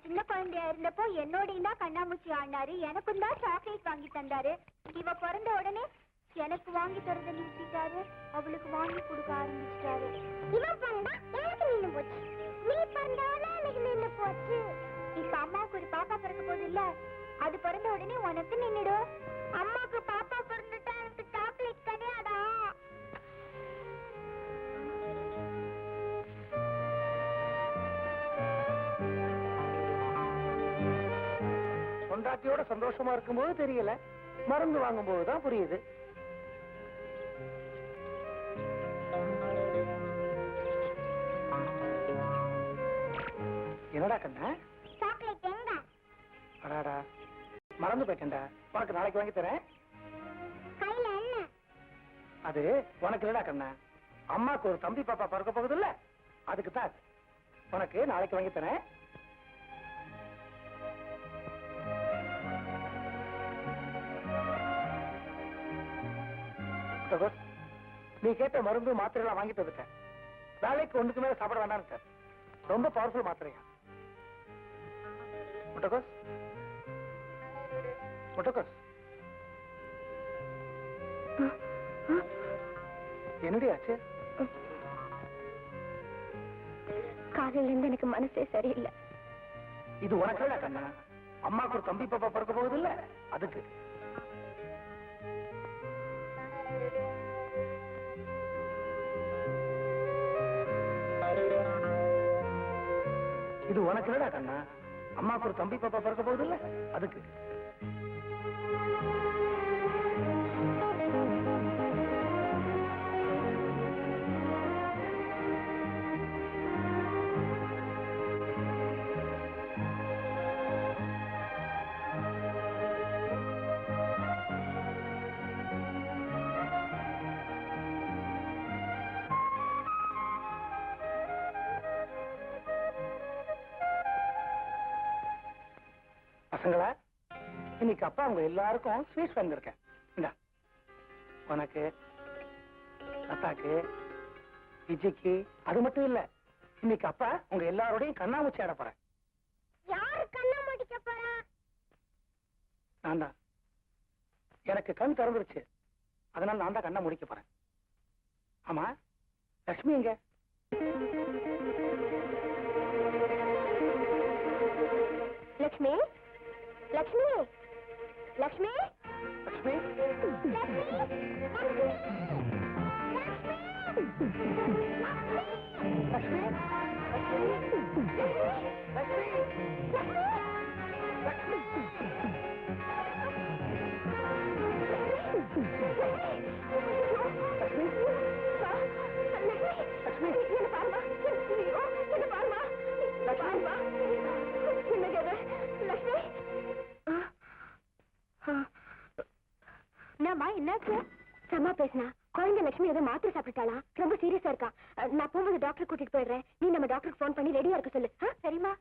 நான் சின்ன குழந்தையா இருந்தப்போ என்னோடையும் தான் கண்ணாமூச்சி ஆடினாரு. எனக்கும் தான் சாக்லேட் வாங்கி தந்தாரு. இவ பிறந்த உடனே எனக்கு வாங்கி தரத நிறுத்திட்டாரு. அவளுக்கு வாங்கி கொடுக்க ஆரம்பிச்சிட்டாரு. இவன் பிறந்தா எனக்கு நின்னு போச்சு, நீ பிறந்தவள எனக்கு நின்னு போச்சு. இப்ப அம்மாவுக்கு ஒரு பாப்பா பிறக்க போகுது இல்ல, அது பிறந்த உடனே உனக்கு நின்னுடும். அம்மாவுக்கு பாப்பா பிறந்துட்டா எனக்கு சாக்லேட் கிடையாதா? பொண்டாட்டியோட சந்தோஷமா இருக்கும்போது தெரியல, மருந்து வாங்கும் போதுதான் புரியுது. என்னடா கண்ணா? சாக்லேட் எங்க? அடாடா, மறந்து போயிட்டேன்டா. உனக்கு நாளைக்கு வாங்கி தரேன். கையில என்ன? அது உனக்கு இல்லடா கண்ணா, அம்மாக்கு ஒரு தம்பி பாப்பா பிறக்க போகுது இல்ல, அதுக்கு தான். உனக்கு நாளைக்கு வாங்கி தரேன். நீ கேட்ட மருந்து மாத்திரை எல்லாம் வாங்கிட்டு வந்துட்டேன். வேலைக்கு ஒண்ணுக்கு மேல சாப்பிட வேண்டாம் சார். ரொம்ப பவர்ஃபுல் மாத்திரையா. முட்டகோஸ் முட்டகோஸ் என்னடி ஆச்சு? காலையில இருந்து எனக்கு மனசே சரியில்லை. இது உனக்கு இல்ல கண்ணா, அம்மாக்கு ஒரு தம்பி பாப்பா பிறக்க போகுது இல்ல, அதுக்கு. இது உனக்கு இல்லடா கண்ணா, அம்மாக்கு ஒரு தம்பி பாப்பா பிறக்க போகுது இல்ல, அதுக்கு. பசங்களா, இன்னைக்கு அப்பா உங்க எல்லாருக்கும் ஸ்வீட்ஸ் வந்திருக்கேன். இந்தா, உனக்கு, அப்பாக்கு, விஜய்க்கு. அது மட்டும் இல்ல, இன்னைக்கு அப்பா உங்க எல்லாரோடையும் கண்ணாமூச்சி ஆட போறேன். யாரு கண்ணை முடிக்க போறா? நான் தான். எனக்கு கண் திறந்துருச்சு, அதனால நான் தான் கண்ணை முடிக்க போறேன். ஆமா, லட்சுமி எங்க? லட்சுமி, லட்சுமி, லட்சுமி, லட்சுமி, என்னாச்சு? சமா பேசினா குழந்தை லட்சுமி ஏதோ மாத்திரை சாப்பிட்டாளா? ரொம்ப சீரியஸா இருக்கா. நான் போகும்போது டாக்டர் கூட்டிட்டு போயிடுறேன். நீ நம்ம டாக்டருக்கு போன் பண்ணி ரெடியா இருக்க சொல்லு. சரிம்மா.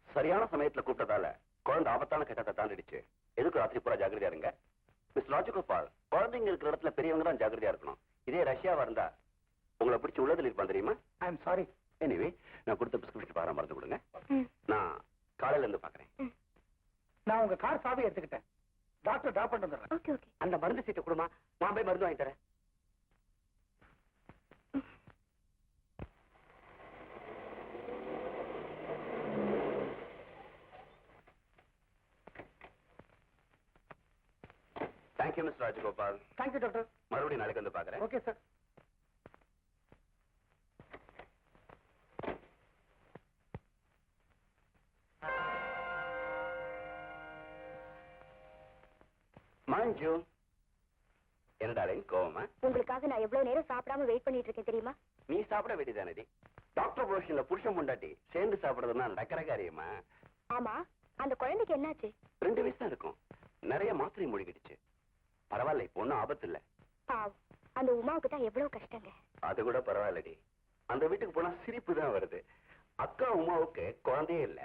சரியான சமயத்துல கூப்பிட்டதால குழந்தை ஆபத்தான கட்டத்தை தாண்டிடுச்சு. எதுக்கு ராத்திரி பூரா ஜாகிரதையா இருங்க. மிஸ் லாஜிக்கல் ஃபால், குழந்தைங்க இருக்கிற இடத்துல பெரியவங்க தான் ஜாகிரதையா இருக்கணும். இதே ரஷ்யாவா இருந்தா உங்களை பிடிச்சி உள்ளதில் இருப்பான் தெரியுமா? ஐ எம் சாரி, எனிவே நான் கொடுத்த பிரிஸ்கிரிப்ஷன் பாரம் மறந்து கொடுங்க. நான் காலையில இருந்து பாக்குறேன். நான் உங்க கார் சாவி எடுத்துக்கிட்டேன். டாக்டர் டிராப் பண்ணிட்டு வந்துடுறேன். Okay okay. அந்த மருந்து சீட்டை கொடுமா, நான் போய் மருந்து வாங்கி தரேன். Thank you mister Rajagopal. Thank you doctor. மறுபடியும் நாளைக்கு வந்து பாக்குறேன். Okay sir. மஞ்சு, என்னடாலே கோவமா? உங்களுக்காக நான் எவ்வளவு நேரம் சாப்பிடாம வெயிட் பண்ணிட்டு இருக்கேன் தெரியுமா? நீ சாப்பிட வேண்டியதானடி. டாக்டர் ப்ரொஃபஷன்ல புருஷன் முண்டாட்டி சேர்ந்து சாப்பிடுறதுன்னா நடக்கிற காரியமா? ஆமா, அந்த குழந்தைக்கு என்னாச்சு? 2 வயசு தான் இருக்கும். நிறைய மாத்திரை மூழ்கிடுச்சு. பரவாயில்ல, இப்போ ஒன்னும் ஆபத்து இல்ல. பாவம், அந்த உமாவுக்கு தான் எவ்வளவு கஷ்டங்க. அது கூட பரவாயில்லடி. அந்த வீட்டுக்கு போனா சிரிப்பு தான் வருது. அக்கா உமாவுக்கு குழந்தையே இல்ல,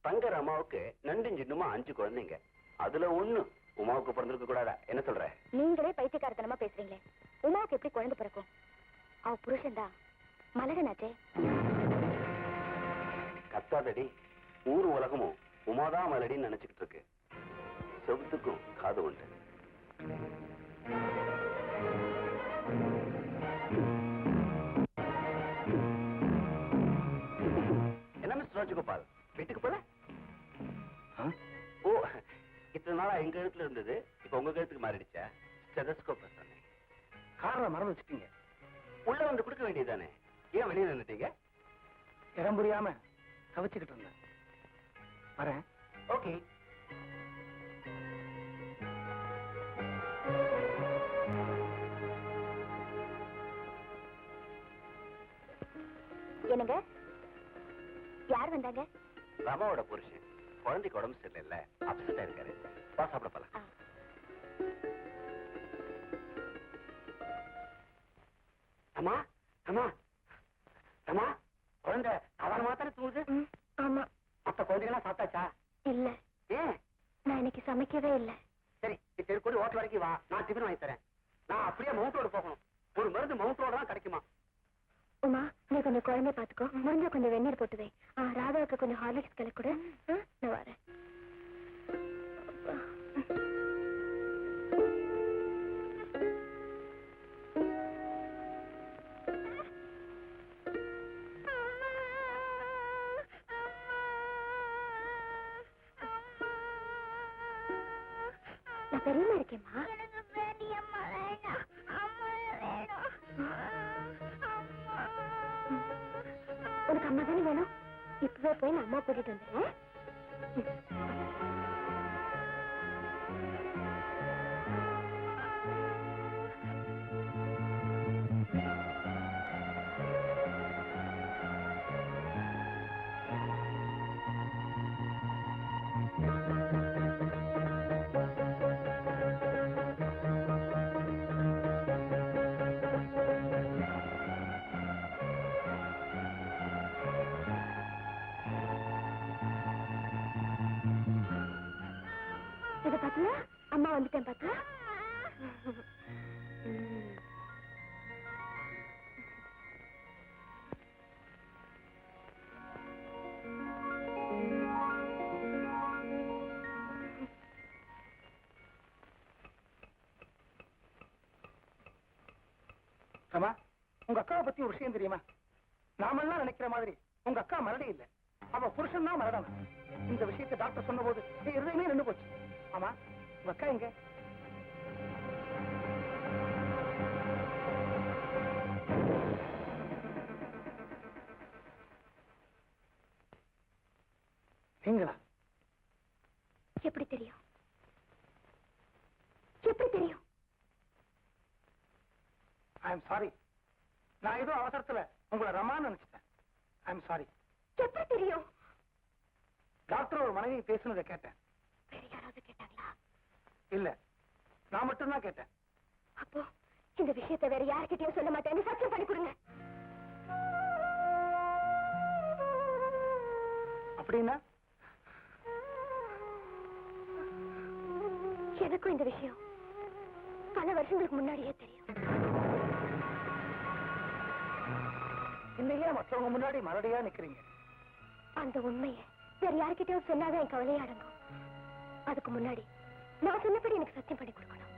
தங்கர் அம்மாவுக்கு நண்டு சின்னமா 5 குழந்தைங்க. அதுல 1 உமாவுக்கு பிறந்திருக்க கூடாதா? என்ன சொல்ற? நீங்களே பைத்தியக்காரத்தனமா பேசுறீங்களே. உமாவுக்கு எப்படி குழந்தை பிறக்கும்? அவ புருஷன் தான் மலகனாச்சே. கத்தாதடி. ஊர் உலகமும் உமாதான் மலடின்னு நினைச்சுக்கிட்டு இருக்கு. செவத்துக்கும் காது உண்டு. என்ன மிஸ்டர் ராஜகோபால், வீட்டுக்கு போல? ஓ, இத்தனை நாளா எங்க கழுத்துல இருந்தது, இப்ப உங்க கழுத்துக்கு மாறிடுச்சா? ஸ்டெதஸ்கோப் சொன்னேன். காரணம் மறந்து வச்சுட்டீங்க. உள்ள வந்து கொடுக்க வேண்டியதானே, ஏன் வெளியே நின்னுட்டீங்க? இடம் புரியாம தவிச்சுக்கிட்டு இருந்தேன். வரேன். ஓகே. என்னங்க, யார் வந்தாங்க? ரமாவோட புருஷன். குழந்தைக்கு உடம்பு சரியில்லை, அப்செட்டா இருக்காரு. வா சாப்பிட போலாம். அம்மா அம்மா அம்மா, குழந்தை அவன மாத்திரம் தூங்குது. ஆமா. மத்த குழந்தைகளாம் சாப்பிட்டாச்சா? இல்ல, ஏன்? நான் இன்னைக்கு சமைக்கவே இல்ல. சரி, தெருக்கூடி ஹோட்டல் வரைக்கும் வா, நான் டிஃபன் வாங்கி தரேன். நான் அப்படியே மவுண்ட் ரோடு போகணும். ஒரு மருந்து மவுண்ட் ரோடு தான் கிடைக்குமா? உமா, நீ கொஞ்சம் குழந்தை பாத்துக்கோ. முடிஞ்ச கொஞ்சம் வெந்நீர் போட்டு வை. ராதாவுக்கு கொஞ்சம் ஹார்லிக்ஸ் கலக்கு கூட. நான் வரேன். நான் பெரியமா இருக்கேம்மா. உனக்கு அம்மா தானே வேணும்? இப்பவே போய் நான் அம்மா கூட்டிட்டு வந்துடுறேன். இத பாத்தியா, அம்மா வந்துட்டேன் பாத்தியா? அம்மா, உங்க அக்காவை பத்தி ஒரு விஷயம் தெரியுமா? நாமெல்லாம் நினைக்கிற மாதிரி உங்க அக்கா மரடி இல்ல, அவ புருஷன் தான் மரடான. இந்த விஷயத்தை டாக்டர் சொன்ன போது இருதயமே நின்று போச்சு. ஆமா, உங்க அக்கா எங்க? நீங்களா? எப்படி தெரியும்? எப்படி தெரியும்? I am sorry. நான் ஏதோ அவசரத்துல உங்களை ரமான்னு நினைச்சிட்டேன். I am sorry. எப்படி தெரியும்? டாக்டர் ஒரு மனைவி பேசுனதை கேட்டேன். வேற யாராவது கேட்டாங்களா? இல்ல, நான் மட்டும்தான் கேட்டேன். அப்போ இந்த விஷயத்தை வேற யாருக்கிட்டையும் சொல்ல மாட்டேன்னு சத்தியம் பண்ணி கொடுங்க. அப்படின்னா எனக்கும் இந்த விஷயம் பல வருஷங்களுக்கு முன்னாடியே தெரியும். இன்னையே மற்றவங்க முன்னாடி மறுபடியா நிக்கிறீங்க? அந்த உண்மையை வேற யார்கிட்டயும் சொன்னாதான் என் கவலையை அடங்கும். அதுக்கு முன்னாடி நான் சொன்னபடி எனக்கு சத்தியம் பண்ணி கொடுக்கணும்.